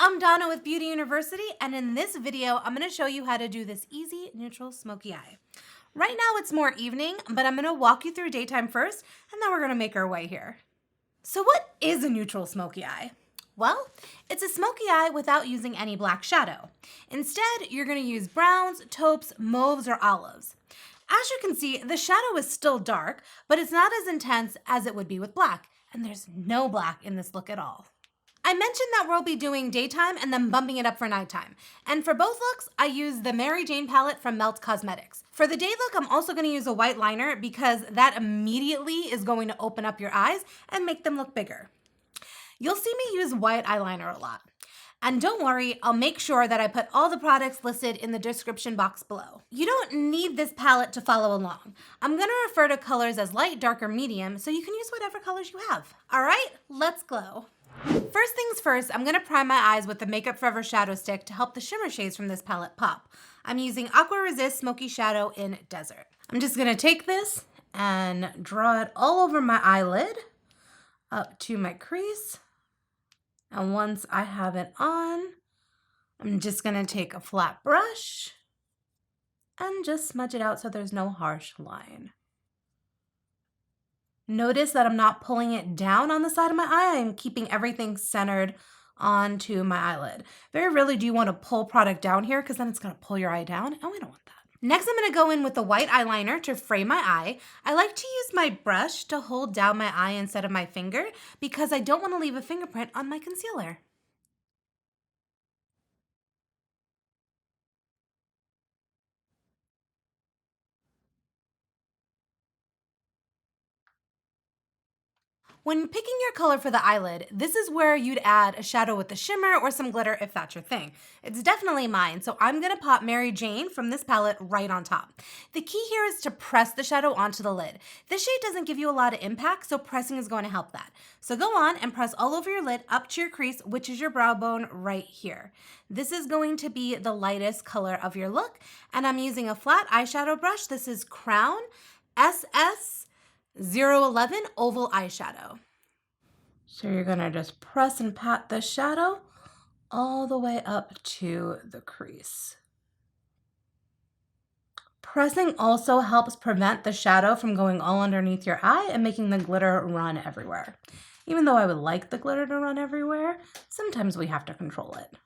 I'm Donna with Beauty University, and in this video, I'm going to show you how to do this easy neutral smoky eye. Right now it's more evening, but I'm going to walk you through daytime first, and then we're going to make our way here. So what is a neutral smoky eye? Well, it's a smoky eye without using any black shadow. Instead, you're going to use browns, taupes, mauves, or olives. As you can see, the shadow is still dark, but it's not as intense as it would be with black, and there's no black in this look at all. I mentioned that we'll be doing daytime and then bumping it up for nighttime. And for both looks, I use the Mary Jane palette from Melt Cosmetics. For the day look, I'm also going to use a white liner because that immediately is going to open up your eyes and make them look bigger. You'll see me use white eyeliner a lot. And don't worry, I'll make sure that I put all the products listed in the description box below. You don't need this palette to follow along. I'm going to refer to colors as light, dark, or medium, so you can use whatever colors you have. All right, let's glow. First things first, I'm going to prime my eyes with the Makeup Forever Shadow Stick to help the shimmer shades from this palette pop. I'm using Aqua Resist Smoky Shadow in Desert. I'm just going to take this and draw it all over my eyelid up to my crease. And once I have it on, I'm just going to take a flat brush and just smudge it out so there's no harsh line. Notice that I'm not pulling it down on the side of my eye. I'm keeping everything centered onto my eyelid. Very rarely do you want to pull product down here because then it's going to pull your eye down, and we don't want that. Next, I'm going to go in with the white eyeliner to frame my eye. I like to use my brush to hold down my eye instead of my finger because I don't want to leave a fingerprint on my concealer. When picking your color for the eyelid, this is where you'd add a shadow with a shimmer or some glitter if that's your thing. It's definitely mine, so I'm going to pop Mary Jane from this palette right on top. The key here is to press the shadow onto the lid. This shade doesn't give you a lot of impact, so pressing is going to help that. So go on and press all over your lid up to your crease, which is your brow bone right here. This is going to be the lightest color of your look, and I'm using a flat eyeshadow brush. This is Crown SS 011 Oval Eyeshadow. So you're going to just press and pat the shadow all the way up to the crease. Pressing also helps prevent the shadow from going all underneath your eye and making the glitter run everywhere. Even though I would like the glitter to run everywhere, sometimes we have to control it.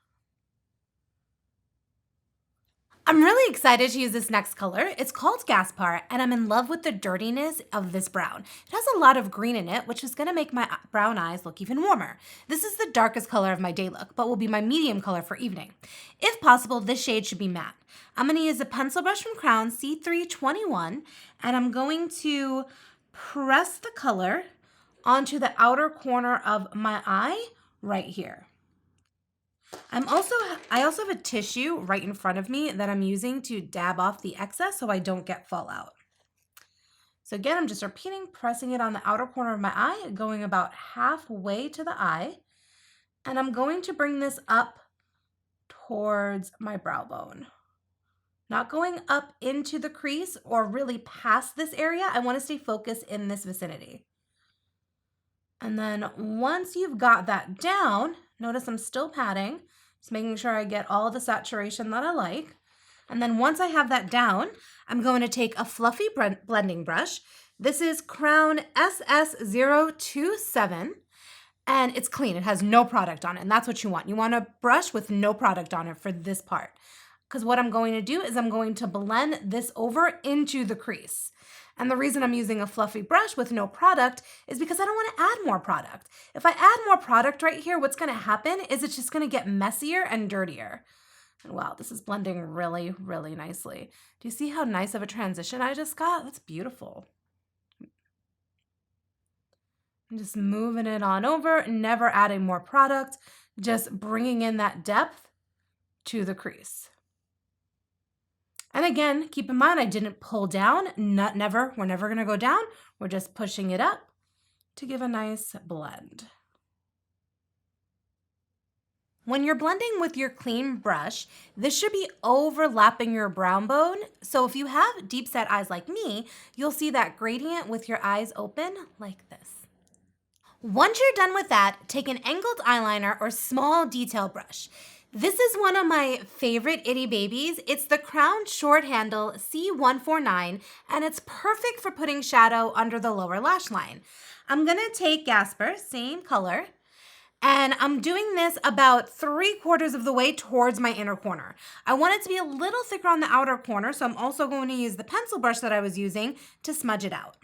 I'm really excited to use this next color. It's called Gaspar, and I'm in love with the dirtiness of this brown. It has a lot of green in it, which is going to make my brown eyes look even warmer. This is the darkest color of my day look, but will be my medium color for evening. If possible, this shade should be matte. I'm going to use a pencil brush from Crown C321, and I'm going to press the color onto the outer corner of my eye right here. I also have a tissue right in front of me that I'm using to dab off the excess so I don't get fallout. So again, I'm just repeating, pressing it on the outer corner of my eye, going about halfway to the eye. And I'm going to bring this up towards my brow bone. Not going up into the crease or really past this area. I want to stay focused in this vicinity. And then once you've got that down, notice I'm still patting, just making sure I get all the saturation that I like. And then once I have that down, I'm going to take a fluffy blending brush. This is Crown SS027, and it's clean. It has no product on it, and that's what you want. You want a brush with no product on it for this part. Because what I'm going to do is I'm going to blend this over into the crease. And the reason I'm using a fluffy brush with no product is because I don't want to add more product. If I add more product right here, what's going to happen is it's just going to get messier and dirtier. And wow, this is blending really, really nicely. Do you see how nice of a transition I just got? That's beautiful. I'm just moving it on over, never adding more product, just bringing in that depth to the crease. And again, keep in mind, I didn't pull down, we're never gonna go down. We're just pushing it up to give a nice blend. When you're blending with your clean brush, this should be overlapping your brow bone. So if you have deep set eyes like me, you'll see that gradient with your eyes open like this. Once you're done with that, take an angled eyeliner or small detail brush. This is one of my favorite itty babies. It's the Crown Short Handle C149, and it's perfect for putting shadow under the lower lash line. I'm gonna take Gasper, same color, and I'm doing this about 3/4 of the way towards my inner corner. I want it to be a little thicker on the outer corner, so I'm also going to use the pencil brush that I was using to smudge it out.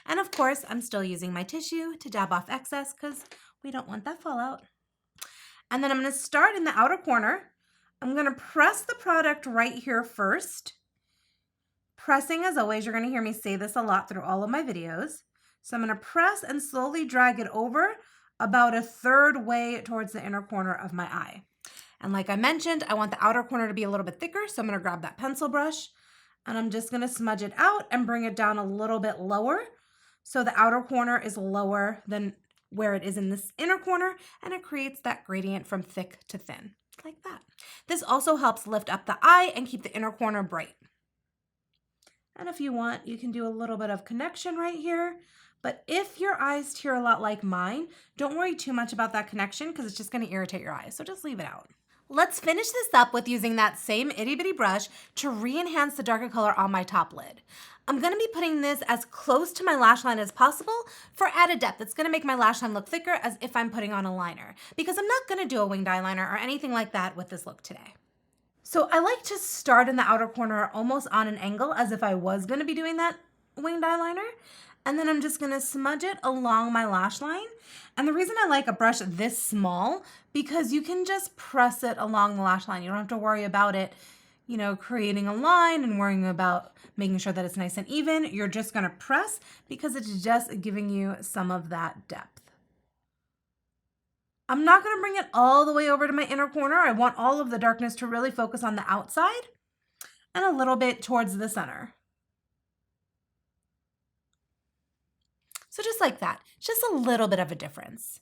And of course, I'm still using my tissue to dab off excess because we don't want that fallout. And then I'm going to start in the outer corner. I'm going to press the product right here first. Pressing, as always, you're going to hear me say this a lot through all of my videos. So I'm going to press and slowly drag it over about 1/3 way towards the inner corner of my eye. And like I mentioned, I want the outer corner to be a little bit thicker, so I'm going to grab that pencil brush and I'm just going to smudge it out and bring it down a little bit lower. So the outer corner is lower than where it is in this inner corner, and it creates that gradient from thick to thin, like that. This also helps lift up the eye and keep the inner corner bright. And if you want, you can do a little bit of connection right here. But if your eyes tear a lot like mine, don't worry too much about that connection because it's just going to irritate your eyes. So just leave it out. Let's finish this up with using that same itty bitty brush to re-enhance the darker color on my top lid. I'm going to be putting this as close to my lash line as possible for added depth. It's going to make my lash line look thicker as if I'm putting on a liner, because I'm not going to do a winged eyeliner or anything like that with this look today. So I like to start in the outer corner almost on an angle as if I was going to be doing that winged eyeliner. And then I'm just going to smudge it along my lash line. And the reason I like a brush this small, because you can just press it along the lash line. You don't have to worry about it, you know, creating a line and worrying about making sure that it's nice and even. You're just going to press because it's just giving you some of that depth. I'm not going to bring it all the way over to my inner corner. I want all of the darkness to really focus on the outside and a little bit towards the center. So just like that, just a little bit of a difference.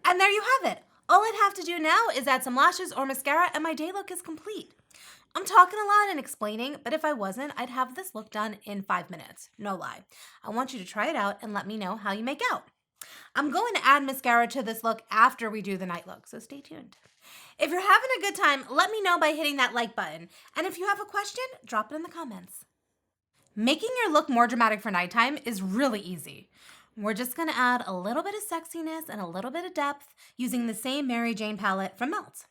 And there you have it. All I'd have to do now is add some lashes or mascara and my day look is complete. I'm talking a lot and explaining, but if I wasn't, I'd have this look done in 5 minutes. No lie. I want you to try it out and let me know how you make out. I'm going to add mascara to this look after we do the night look, so stay tuned. If you're having a good time, let me know by hitting that like button. And if you have a question, drop it in the comments. Making your look more dramatic for nighttime is really easy. We're just going to add a little bit of sexiness and a little bit of depth using the same Mary Jane palette from Melt.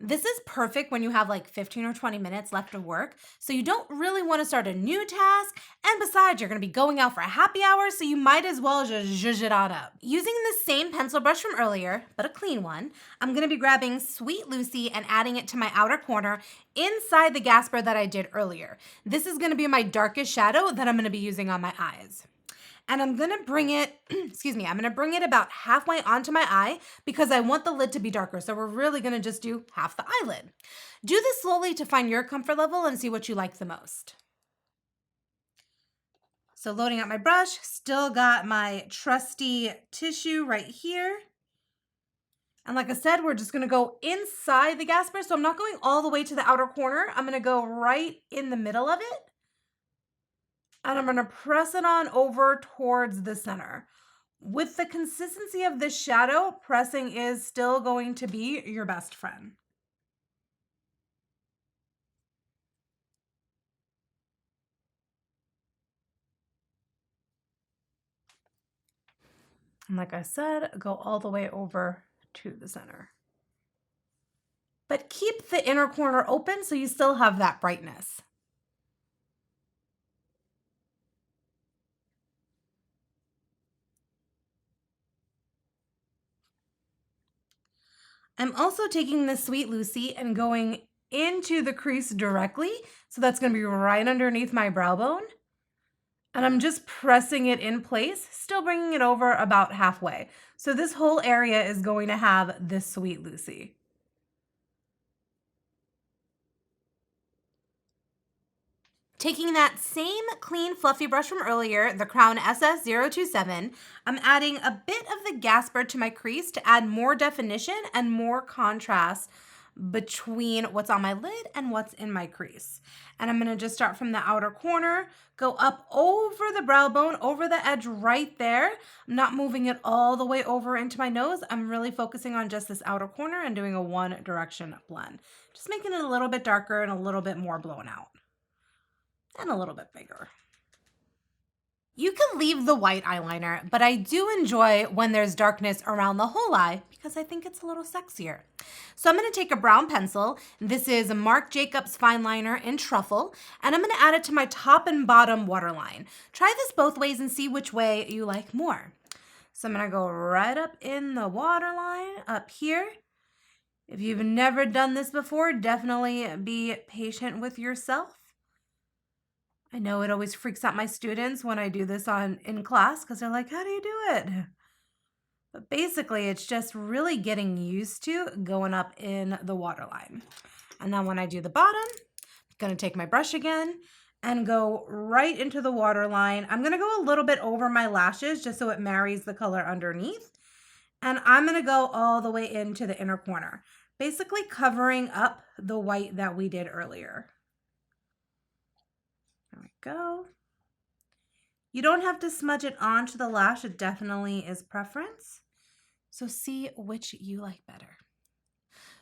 This is perfect when you have like 15 or 20 minutes left of work, so you don't really want to start a new task, and besides, you're going to be going out for a happy hour, so you might as well just zhuzh it on up. Using the same pencil brush from earlier, but a clean one, I'm going to be grabbing Sweet Lucy and adding it to my outer corner inside the Gasper that I did earlier. This is going to be my darkest shadow that I'm going to be using on my eyes. And I'm gonna bring it, I'm gonna bring it about halfway onto my eye because I want the lid to be darker. So we're really gonna just do half the eyelid. Do this slowly to find your comfort level and see what you like the most. So loading up my brush, still got my trusty tissue right here. And like I said, we're just gonna go inside the Gasper. So I'm not going all the way to the outer corner. I'm gonna go right in the middle of it. And I'm going to press it on over towards the center. With the consistency of this shadow, pressing is still going to be your best friend. And like I said, go all the way over to the center. But keep the inner corner open so you still have that brightness. I'm also taking the Sweet Lucy and going into the crease directly. So that's going to be right underneath my brow bone. And I'm just pressing it in place, still bringing it over about halfway. So this whole area is going to have this Sweet Lucy. Taking that same clean fluffy brush from earlier, the Crown SS027, I'm adding a bit of the Gasper to my crease to add more definition and more contrast between what's on my lid and what's in my crease. And I'm gonna just start from the outer corner, go up over the brow bone, over the edge right there. I'm not moving it all the way over into my nose. I'm really focusing on just this outer corner and doing a one direction blend. Just making it a little bit darker and a little bit more blown out. And a little bit bigger. You can leave the white eyeliner, but I do enjoy when there's darkness around the whole eye because I think it's a little sexier. So I'm gonna take a brown pencil. This is a Marc Jacobs fine liner in Truffle, and I'm gonna add it to my top and bottom waterline. Try this both ways and see which way you like more. So I'm gonna go right up in the waterline up here. If you've never done this before, definitely be patient with yourself. I know it always freaks out my students when I do this in class because they're like, how do you do it? But basically, it's just really getting used to going up in the waterline. And then when I do the bottom, I'm going to take my brush again and go right into the waterline. I'm going to go a little bit over my lashes just so it marries the color underneath. And I'm going to go all the way into the inner corner, basically covering up the white that we did earlier. There we go. You don't have to smudge it onto the lash. It definitely is preference. So see which you like better.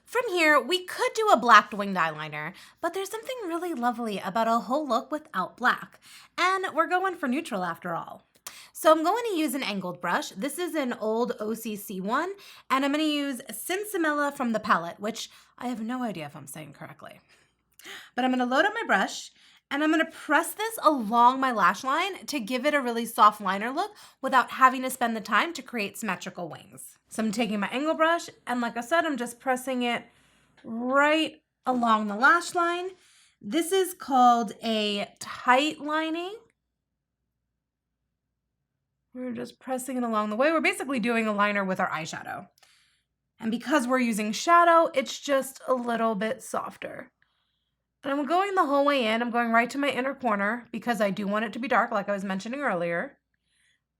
From here, we could do a black winged eyeliner, but there's something really lovely about a whole look without black. And we're going for neutral after all. So I'm going to use an angled brush. This is an old OCC one, and I'm going to use Sinsemilla from the palette, which I have no idea if I'm saying correctly. But I'm going to load up my brush, and I'm going to press this along my lash line to give it a really soft liner look without having to spend the time to create symmetrical wings. So I'm taking my angle brush, and like I said, I'm just pressing it right along the lash line. This is called a tight lining. We're just pressing it along the way. We're basically doing a liner with our eyeshadow. And because we're using shadow, it's just a little bit softer. And I'm going the whole way in. I'm going right to my inner corner because I do want it to be dark, like I was mentioning earlier.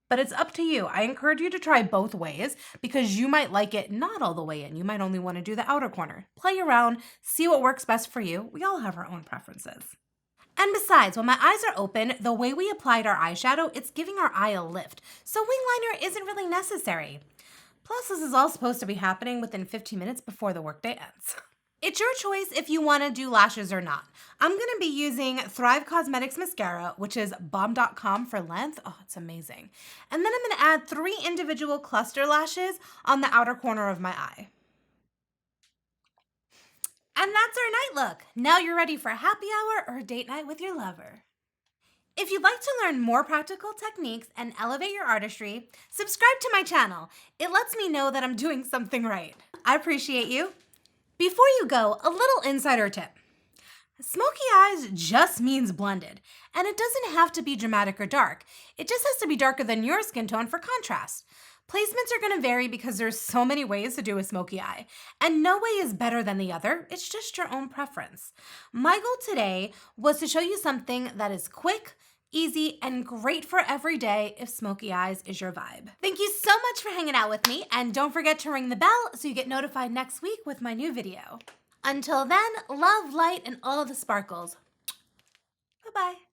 But it's up to you. I encourage you to try both ways because you might like it not all the way in. You might only want to do the outer corner. Play around, see what works best for you. We all have our own preferences. And besides, when my eyes are open, the way we applied our eyeshadow, it's giving our eye a lift. So wing liner isn't really necessary. Plus, this is all supposed to be happening within 15 minutes before the workday ends. It's your choice if you want to do lashes or not. I'm going to be using Thrive Causmetics Mascara, which is bomb.com for length. Oh, it's amazing. And then I'm going to add 3 individual cluster lashes on the outer corner of my eye. And that's our night look. Now you're ready for a happy hour or a date night with your lover. If you'd like to learn more practical techniques and elevate your artistry, subscribe to my channel. It lets me know that I'm doing something right. I appreciate you. Before you go, a little insider tip. Smoky eyes just means blended, and it doesn't have to be dramatic or dark. It just has to be darker than your skin tone for contrast. Placements are going to vary because there's so many ways to do a smoky eye, and no way is better than the other. It's just your own preference. My goal today was to show you something that is quick, easy, and great for every day if smoky eyes is your vibe. Thank you so much for hanging out with me, and don't forget to ring the bell so you get notified next week with my new video. Until then, love, light, and all the sparkles. Bye-bye.